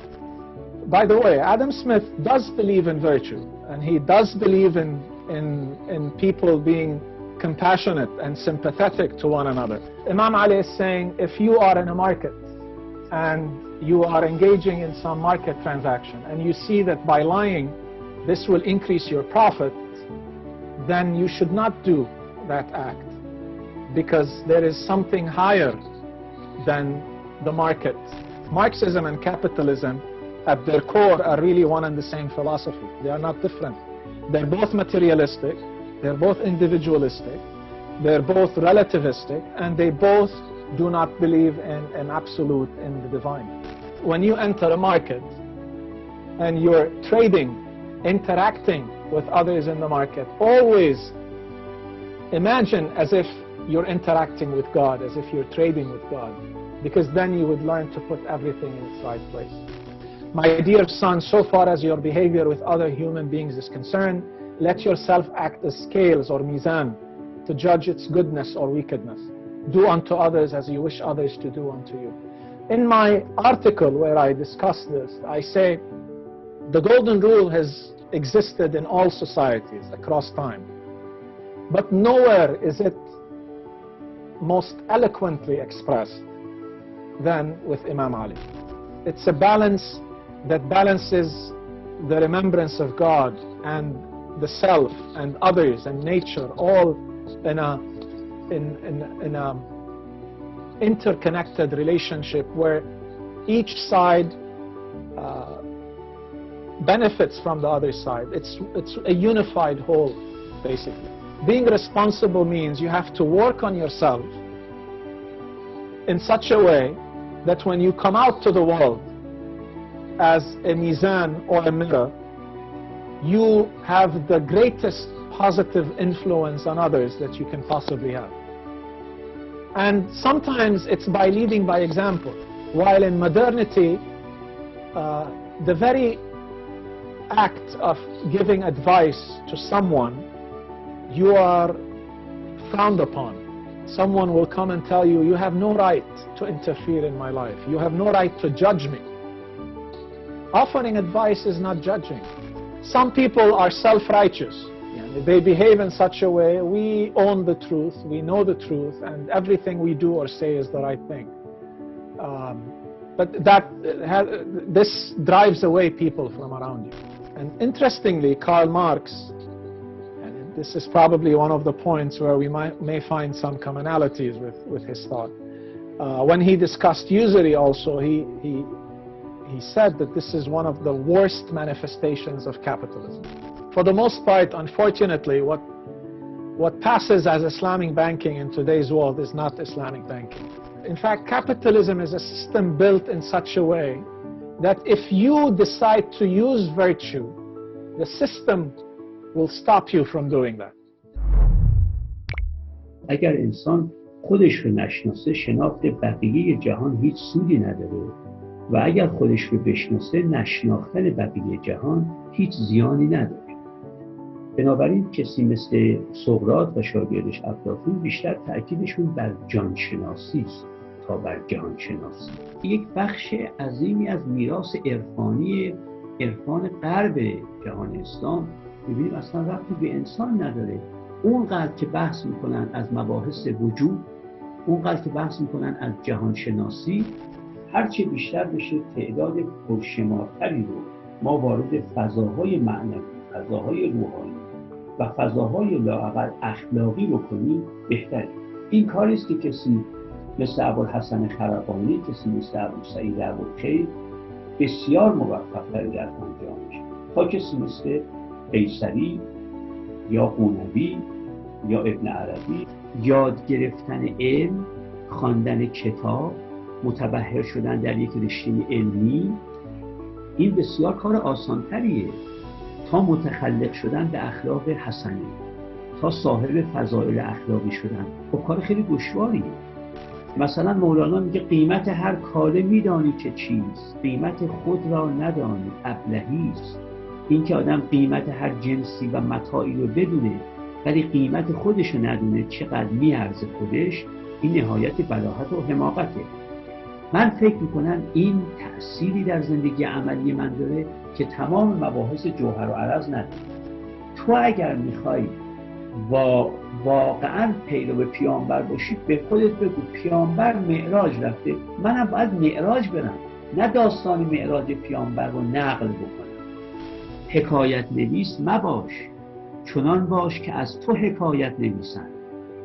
By the way, Adam Smith does believe in virtue, and he does believe in people being compassionate and sympathetic to one another. Imam Ali is saying, if you are in a market and you are engaging in some market transaction and you see that by lying this will increase your profit, then you should not do that act, because there is something higher than the market. Marxism and capitalism at their core are really one and the same philosophy. They are not different. They're both materialistic, they're both individualistic, they're both relativistic, and they both do not believe in an absolute, in the divine. When you enter a market and you're trading, interacting with others in the market, always imagine as if you're interacting with God, as if you're trading with God, because then you would learn to put everything in its right place. My dear son, so far as your behavior with other human beings is concerned, let yourself act as scales or mizan to judge its goodness or wickedness. Do unto others as you wish others to do unto you. In my article where I discuss this, I say the golden rule has existed in all societies across time, but nowhere is it most eloquently expressed than with Imam Ali. It's a balance that balances the remembrance of God and the self and others and nature all in a interconnected relationship where each side benefits from the other side. It's a unified whole, basically. Being responsible means you have to work on yourself in such a way that when you come out to the world as a mizan or a mirror, you have the greatest positive influence on others that you can possibly have. And sometimes it's by leading by example. While in modernity, the very act of giving advice to someone, you are frowned upon. Someone will come and tell you, you have no right to interfere in my life. You have no right to judge me. Offering advice is not judging. Some people are self-righteous. They behave in such a way, we own the truth, we know the truth, and everything we do or say is the right thing. But this drives away people from around you. And interestingly, Karl Marx, and this is probably one of the points where we may find some commonalities with his thought. When he discussed usury also, he said that this is one of the worst manifestations of capitalism. For the most part, unfortunately, what passes as Islamic banking in today's world is not Islamic banking. In fact, capitalism is a system built in such a way that if you decide to use virtue, the system will stop you from doing that. اگر انسان خودش رو نشناسه، شناخت بقیه جهان هیچ سودی نداره و اگر خودش رو بشناسه، نشناختن بقیه جهان هیچ زیانی نداره. بنابراین کسی مثل سقراط و شاگردش افلاطون بیشتر تأکیدشون بر جانشناسی است تا بر جهانشناسی. یک بخش عظیمی از میراث عرفان غرب جهان اسلام ببینیم اصلا ربطی به انسان نداره. اونقدر که بحث میکنن از مباحث وجود، اونقدر که بحث میکنن از جهانشناسی، هرچه بیشتر بشه تعداد پرشمارتری رو ما وارد فضاهای معنوی، فضاهای روحانی و فضاهای لااقل اخلاقی بکنیم بهتره. این کاری است که کسی مثل ابوالحسن خرقانی، کسی مثل ابوسعید ابوالخیر بسیار موفق در انجامش، تا کسی مثل قیصری یا قونوی یا ابن عربی. یاد گرفتن علم، خواندن کتاب، متبحر شدن در یک رشته علمی، این بسیار کار آسانتریه تا متخلق شدن به اخلاق حسنه، تا صاحب فضائل اخلاقی شدن. خب کار خیلی دشواریه. مثلا مولانا میگه قیمت هر کاله میدانی که چیست، قیمت خود را ندانی ابلهی است. این که آدم قیمت هر جنسی و متاعی رو بدونه ولی قیمت خودش رو ندونه چقدر میارزه خودش، این نهایت بلاهت و حماقته. من فکر میکنم این تأثیری در زندگی عملی من داره که تمام مباحث جوهر و عرض نداره. تو اگر میخوای واقعا پیرو پیامبر باشی، به خودت بگو پیامبر معراج رفته، منم باید معراج برم، نه داستان معراج پیامبر رو نقل بکنم. حکایت نویس مباش، چنان باش که از تو حکایت نویسن.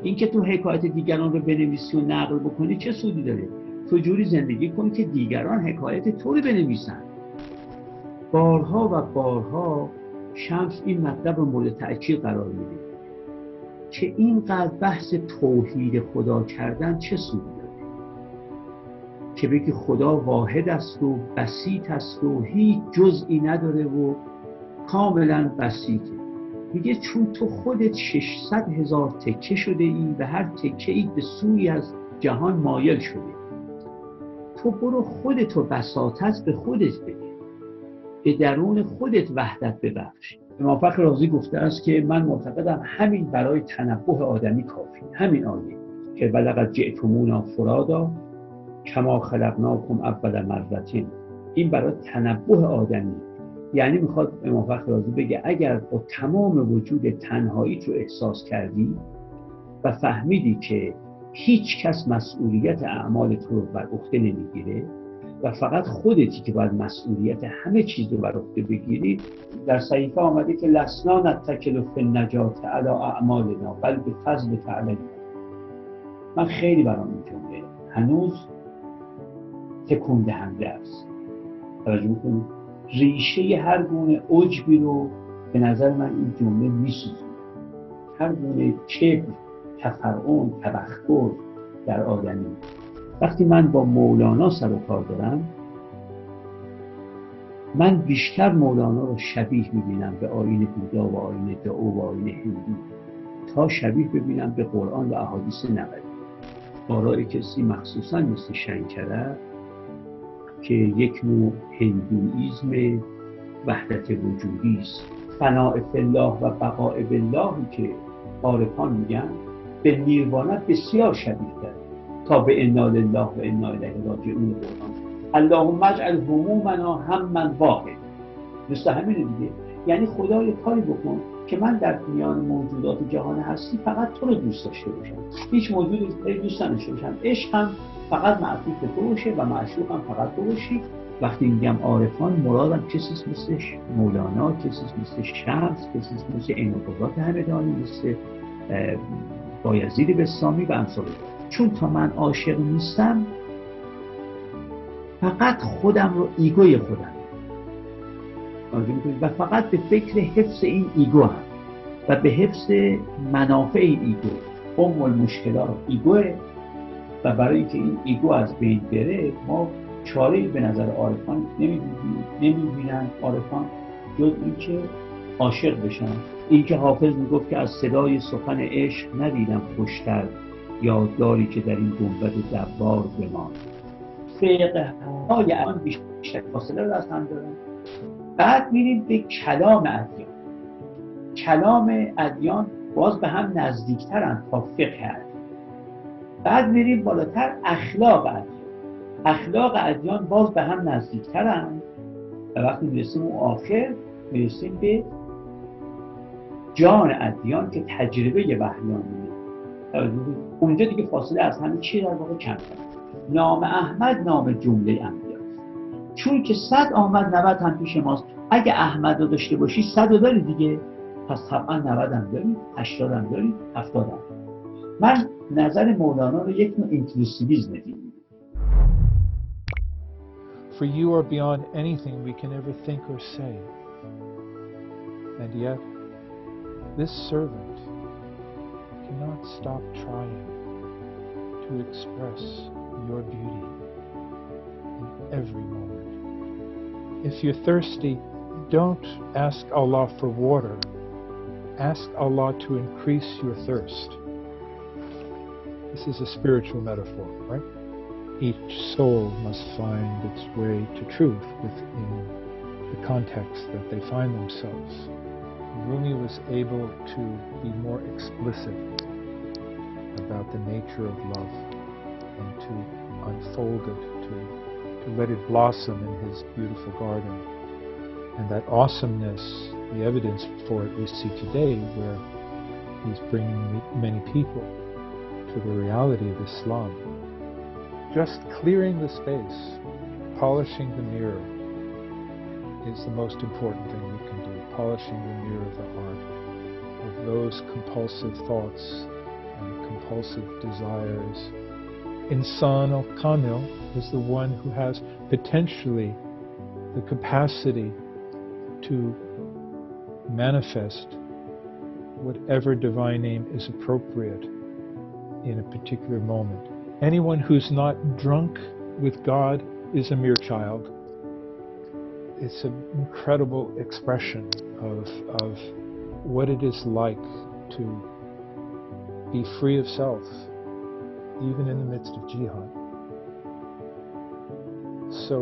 این که تو حکایت دیگران رو بنویسی و نقل بکنی چه سودی داره؟ تو جوری زندگی کن که دیگران حکایت تو رو بنویسن. بارها و بارها شمس این مطلب رو مورد تأکید قرار میده که اینقدر بحث توحید خدا کردن چه سودی داره؟ که بگی خدا واحد است و بسیط است و هیچ جزئی نداره و کاملا بسیطه. میگه چون تو خودت 600,000 تکه شده ای و هر تکه ای به سوی از جهان مایل شده، تو برو خودتو بساطت به خودت بده، به درون خودت وحدت ببخش. امام فخر رازی گفته است که من معتقدم همین برای تنبه آدمی کافی، همین آیه که ولقد جئتمونا فرادا کما خلقناکم اول مرة، این برای تنبه آدمی. یعنی میخواد امام فخر رازی بگه اگر با تمام وجود تنهاییت رو احساس کردی و فهمیدی که هیچ کس مسئولیت اعمال تو رو بر عهده نمیگیره و فقط خودتی که باید مسئولیت همه چیز رو بر عهده بگیری، در صحیفه آمده که لسنا نتکل فی النجات علی اعمالنا بل بفضل تعالی. من خیلی برام این جمله هنوز تکون دهنده است. توجه می‌کنید؟ ریشه هر گونه عجبی رو به نظر من این جمله میسوزونه. هر گونه کبر، تفرعون، تبختر در آدمی. وقتی من با مولانا سر و کار دارم، من بیشتر مولانا رو شبیه میبینم به آیین بودا و آیین داو و آیین هندو تا شبیه ببینم به قرآن و احادیث نبوی. آراء کسی مخصوصا مثل شنکره که یک نوع هندویزم وحدت وجودی است، فناء فی الله و بقاء بالله که عارفان میگن، به نیروانا بسیار شبیه داره تا به انا لله و انا الیه راجعون قرآن. اللهم اجعل همومنا هما واحد. مثل همین دیگه، یعنی خدا یه کاری بکن که من در میان موجودات جهان هستی فقط تو رو دوست داشته باشم، هیچ موجودی دوست نداشته باشم، عشقم فقط معطوف به تو باشه و معشوقم فقط تو باشی وقتی میگم عارفان مرادم کسی مثل مولانا، کسی مثل شمس، کسی مثل انطباعات همدانی، مثل بایزید بستامی و امثال. چون تا من عاشق نیستم فقط خودم رو ایگوی خودم و فقط به فکر حفظ این ایگو هم و به حفظ منافع این ایگو. المشکلات ایگوه و برای اینکه این ایگو از بین بره ما چاره‌ای به نظر عارفان نمی‌بینن عارفان جز اینکه عاشق بشن. اینکه حافظ میگفت که از صدای سخن عشق ندیدم خوشتر، یادگاری که در این گنبد دوار بماند. فقه های آن بیشتر فاصله رو از هم دارن. بعد میریم به کلام ادیان. کلام ادیان باز به هم نزدیکترن تا فقه ادیان. بعد میریم بالاتر اخلاق ادیان. اخلاق ادیان باز به هم نزدیکترن و وقتی میرسیم اون آخر میرسیم به جان ادیان که تجربه وحیانیه. اونجا دیگه فاصله از همه چی در واقع کمتر. نام احمد نام جمله انبیا، چون که 100 آمد 90 هم پیش ماست. اگه احمد رو داشته باشی 100 رو داری دیگه، پس طبعا 90 هم داری، 80 هم داری، 70 هم. من نظر مولانا رو یک نوع اینکلوسیویسم دیدم. For you are beyond anything we can ever think or say. And yet, this servant cannot stop trying to express your beauty in every moment. If you're thirsty, don't ask Allah for water. Ask Allah to increase your thirst. This is a spiritual metaphor, right? Each soul must find its way to truth within the context that they find themselves. Rumi was able to be more explicit about the nature of love and to unfold it, to let it blossom in his beautiful garden. And that awesomeness, the evidence for it we see today, where he's bringing many people to the reality of Islam. Just clearing the space, polishing the mirror is the most important thing we can do. Polishing the mirror of the heart, of those compulsive thoughts and compulsive desires. Insan al-Kamil is the one who has potentially the capacity to manifest whatever divine name is appropriate in a particular moment. Anyone who's not drunk with God is a mere child. It's an incredible expression of what it is like to be free of self, even in the midst of jihad. So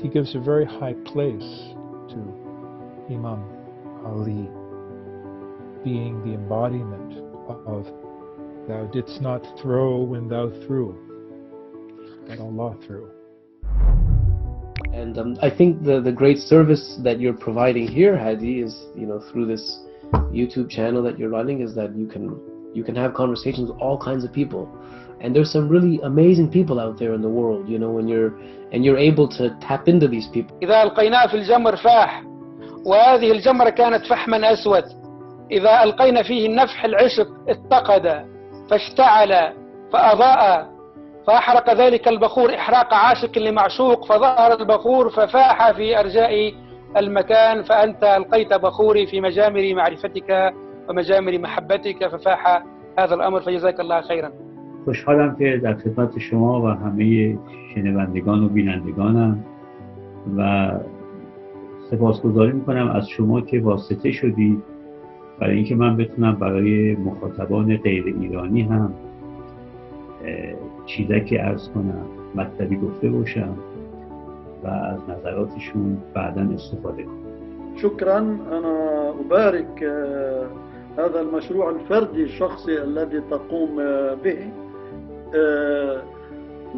he gives a very high place to Imam Ali being the embodiment of thou didst not throw when thou threw, but Allah threw. And I think the great service that you're providing here, Hadi, is, you know, through this YouTube channel that you're running, is that you can have conversations with all kinds of people. And there's some really amazing people out there in the world, you know, when you're able to tap into these people. إذا ألقيناه في الجمر فاح، وهذه الجمرة كانت فحما أسود. إذا ألقينا فيه النفح العشق اتقد فاشتعل فأضاء، فأحرق ذلك البخور إحراق عاشق لمعشوق، فظهر البخور ففاح في أرجاء المكان، فأنت ألقيت بخوري في مجامر معرفتك ومجامر محبتك ففاح هذا الأمر، فجزاك الله خيرا. خوشحالم که در خدمت شما و همه شنوندگان و بینندگانم و سپاسگزاری میکنم از شما که واسطه شدید برای اینکه من بتونم برای مخاطبان غیر ایرانی هم چیزکی عرض کنم، مطلبی گفته باشم و از نظراتشون بعداً استفاده کنم. شكرا. أنا أبارك هذا المشروع الفردي الشخصي الذي تقوم به،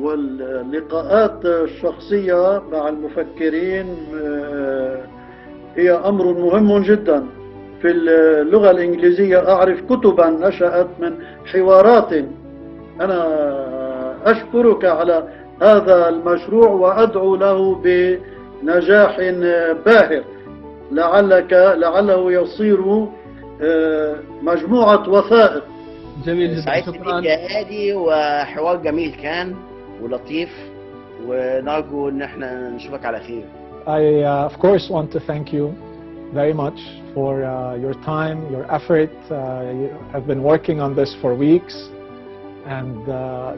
واللقاءات الشخصية مع المفكرين هي أمر مهم جدا. في اللغة الإنجليزية أعرف كتبا نشأت من حوارات. أنا أشكرك على هذا المشروع وأدعو له نجاح باهر لعله يصير مجموعة وثائق. جميل جدا، سعيد شكرا. بك يا هادي، وحوار جميل كان ولطيف، ونرجو ان احنا نشوفك على خير. I of course want to thank you very much for your time, your effort. You have been working on this for weeks, and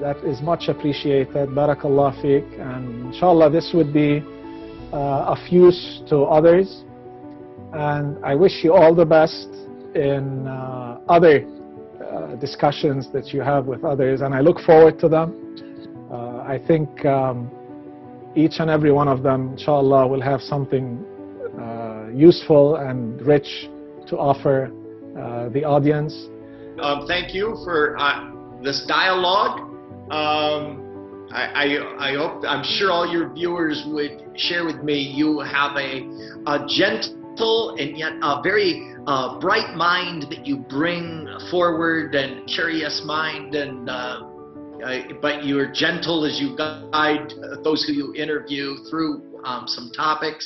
that is much appreciated. Barakallah fiqh, and inshallah this would be of use to others. And I wish you all the best in other discussions that you have with others, and I look forward to them. I think each and every one of them, inshallah, will have something useful and rich to offer the audience. Thank you for this dialogue. I hope, I'm sure all your viewers would share with me, you have a gentle and yet a very bright mind that you bring forward, and curious mind, and but you're gentle as you guide those who you interview through some topics.